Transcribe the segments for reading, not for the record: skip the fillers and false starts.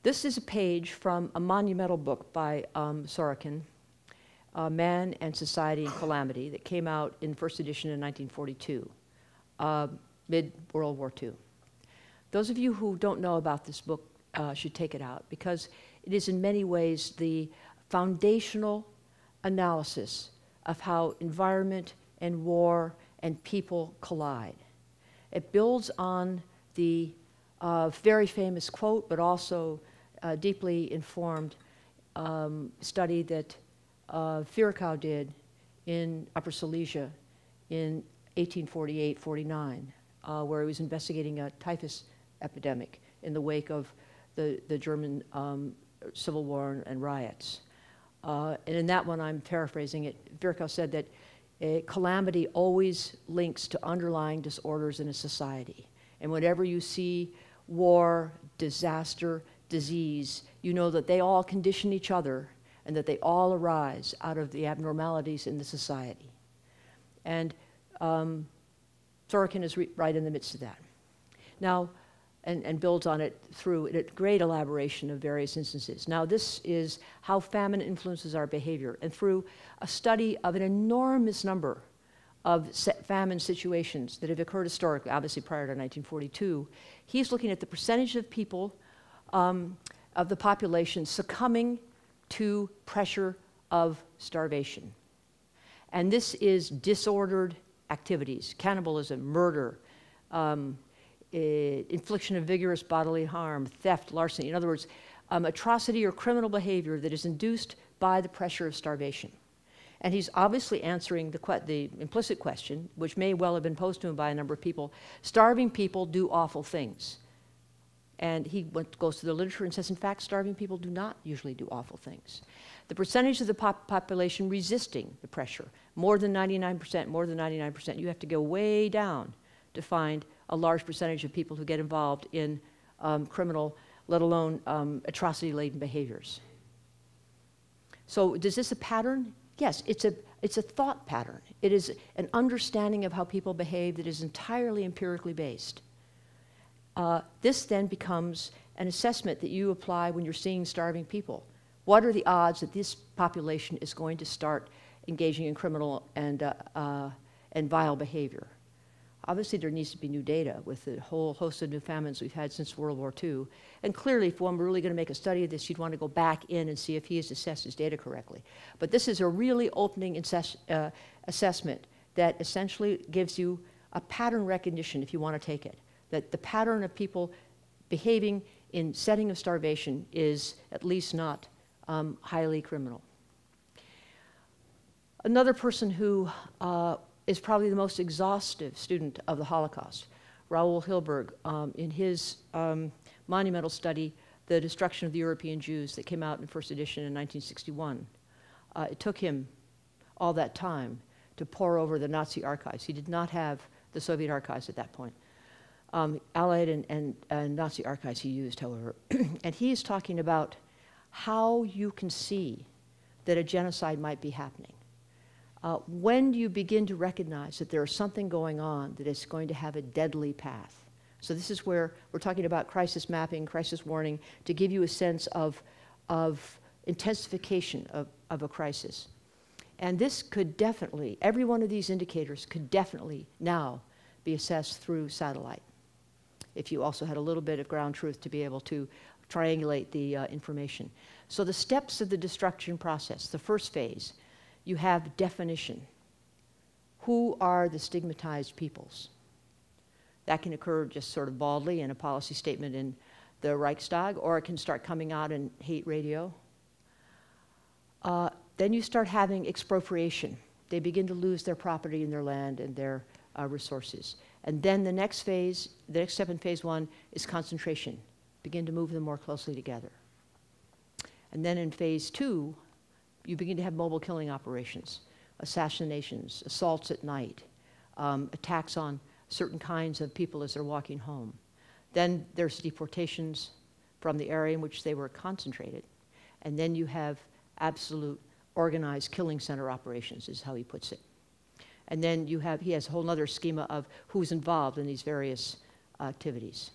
This is a page from a monumental book by Sorokin, Man and Society in Calamity, that came out in first edition in 1942, mid-World War II. Those of you who don't know about this book should take it out, because it is in many ways the foundational analysis of how environment and war and people collide. It builds on the very famous quote, but also deeply informed study that Virchow did in Upper Silesia in 1848-49, where he was investigating a typhus epidemic in the wake of the German Civil War and riots. And in that one, I'm paraphrasing it, Virchow said that a calamity always links to underlying disorders in a society. And whenever you see war, disaster, disease, you know that they all condition each other and that they all arise out of the abnormalities in the society. And Sorokin is right in the midst of that. Now, and builds on it through a great elaboration of various instances. Now, this is how famine influences our behavior. And through a study of an enormous number of famine situations that have occurred historically, obviously prior to 1942, he's looking at the percentage of people, of the population succumbing to pressure of starvation. And this is disordered activities, cannibalism, murder, infliction of vigorous bodily harm, theft, larceny. In other words, atrocity or criminal behavior that is induced by the pressure of starvation. And he's obviously answering the implicit question, which may well have been posed to him by a number of people. Starving people do awful things. And he goes to the literature and says, in fact, starving people do not usually do awful things. The percentage of the population resisting the pressure, more than 99%, more than 99%. You have to go way down to find a large percentage of people who get involved in criminal, let alone atrocity-laden behaviors. So is this a pattern? Yes, it's a thought pattern. It is an understanding of how people behave that is entirely empirically based. This then becomes an assessment that you apply when you're seeing starving people. What are the odds that this population is going to start engaging in criminal and vile behavior? Obviously, there needs to be new data with the whole host of new famines we've had since World War II. And clearly, if one were really going to make a study of this, you'd want to go back in and see if he has assessed his data correctly. But this is a really opening assessment that essentially gives you a pattern recognition, if you want to take it, that the pattern of people behaving in setting of starvation is at least not highly criminal. Another person who is probably the most exhaustive student of the Holocaust, Raoul Hilberg, in his monumental study, The Destruction of the European Jews, that came out in first edition in 1961. It took him all that time to pore over the Nazi archives. He did not have the Soviet archives at that point. Allied and Nazi archives he used, however. And he is talking about how you can see that a genocide might be happening. When do you begin to recognize that there is something going on that is going to have a deadly path? So this is where we're talking about crisis mapping, crisis warning, to give you a sense of intensification of a crisis. And this could definitely, every one of these indicators could definitely now be assessed through satellite, if you also had a little bit of ground truth to be able to triangulate the information. So the steps of the destruction process, the first phase, you have definition. Who are the stigmatized peoples? That can occur just sort of baldly in a policy statement in the Reichstag, or it can start coming out in hate radio. Then you start having expropriation. They begin to lose their property and their land and their resources. And then the next phase, the next step in phase one is concentration. Begin to move them more closely together. And then in phase two, you begin to have mobile killing operations, assassinations, assaults at night, attacks on certain kinds of people as they're walking home. Then there's deportations from the area in which they were concentrated. And then you have absolute organized killing center operations, is how he puts it. And then you have, he has a whole other schema of who's involved in these various activities.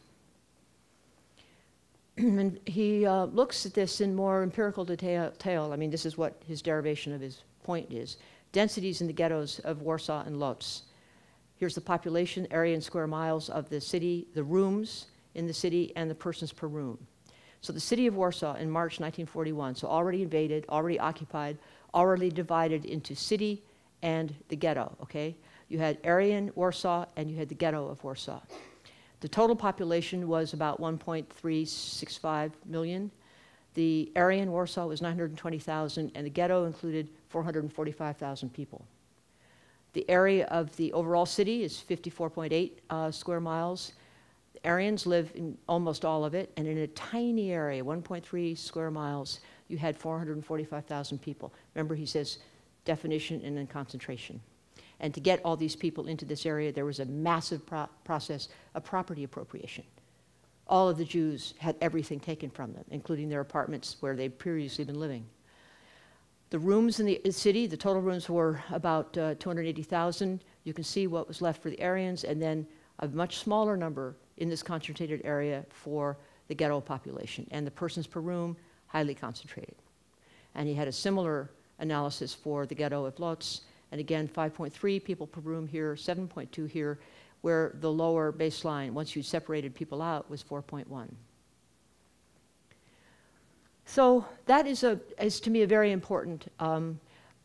And he looks at this in more empirical detail. I mean, this is what his derivation of his point is. Densities in the ghettos of Warsaw and Lodz. Here's the population, area in square miles of the city, the rooms in the city, and the persons per room. So the city of Warsaw in March 1941, so already invaded, already occupied, already divided into city and the ghetto, okay? You had Aryan Warsaw and you had the ghetto of Warsaw. The total population was about 1.365 million. The Aryan Warsaw was 920,000, and the ghetto included 445,000 people. The area of the overall city is 54.8 square miles. The Aryans live in almost all of it, and in a tiny area, 1.3 square miles, you had 445,000 people. Remember, he says definition and then concentration. And to get all these people into this area, there was a massive process of property appropriation. All of the Jews had everything taken from them, including their apartments where they'd previously been living. The rooms in the city, the total rooms were about 280,000. You can see what was left for the Aryans, and then a much smaller number in this concentrated area for the ghetto population. And the persons per room, highly concentrated. And he had a similar analysis for the ghetto of Lodz. And again, 5.3 people per room here, 7.2 here, where the lower baseline, once you separated people out, was 4.1. So that is to me a very important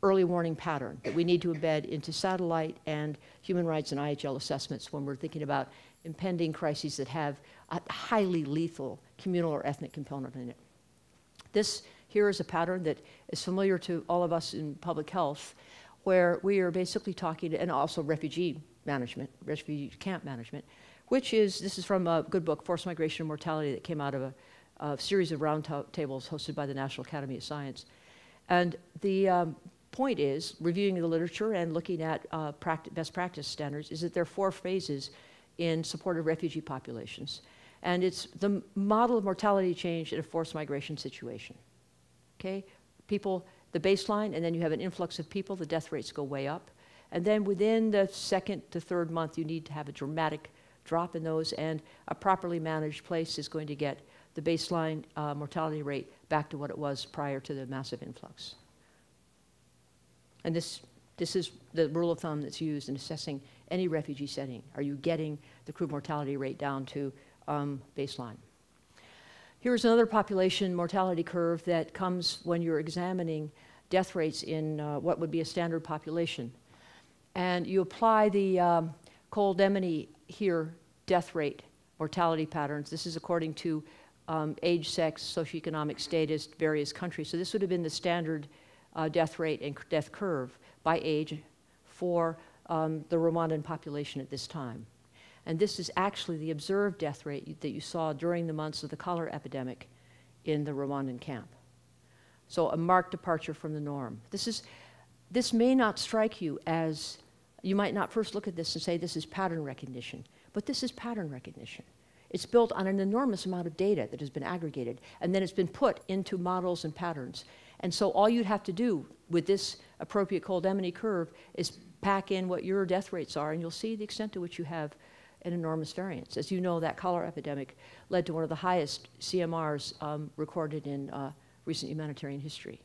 early warning pattern that we need to embed into satellite and human rights and IHL assessments when we're thinking about impending crises that have a highly lethal communal or ethnic component in it. This here is a pattern that is familiar to all of us in public health, where we are basically talking, and also refugee management, refugee camp management, which is, this is from a good book, Forced Migration and Mortality, that came out of a series of roundtables hosted by the National Academy of Science. And the point is, reviewing the literature and looking at best practice standards, is that there are 4 phases in support of refugee populations. And it's the model of mortality change in a forced migration situation. Okay? People, the baseline, and then you have an influx of people, the death rates go way up. And then within the 2nd to 3rd month, you need to have a dramatic drop in those, and a properly managed place is going to get the baseline mortality rate back to what it was prior to the massive influx. And this is the rule of thumb that's used in assessing any refugee setting. Are you getting the crude mortality rate down to baseline? Here's another population mortality curve that comes when you're examining death rates in what would be a standard population. And you apply the Cole-Demeny here death rate mortality patterns. This is according to age, sex, socioeconomic status, various countries. So this would have been the standard death rate and death curve by age for the Rwandan population at this time. And this is actually the observed death rate that you saw during the months of the cholera epidemic in the Rwandan camp. So a marked departure from the norm. This may not strike you as, you might not first look at this and say this is pattern recognition, but this is pattern recognition. It's built on an enormous amount of data that has been aggregated, and then it's been put into models and patterns. And so all you'd have to do with this appropriate Cole-Demeny curve is pack in what your death rates are, and you'll see the extent to which you have an enormous variance. As you know, that cholera epidemic led to one of the highest CMRs recorded in recent humanitarian history.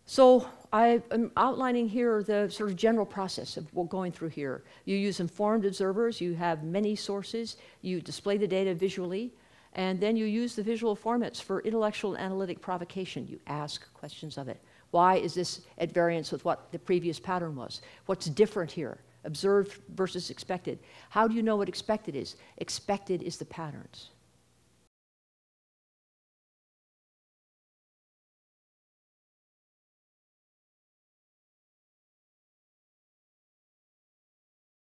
So I am outlining here the sort of general process of what we're going through here. You use informed observers, you have many sources, you display the data visually, and then you use the visual formats for intellectual and analytic provocation. You ask questions of it. Why is this at variance with what the previous pattern was? What's different here? Observed versus expected. How do you know what expected is? Expected is the patterns.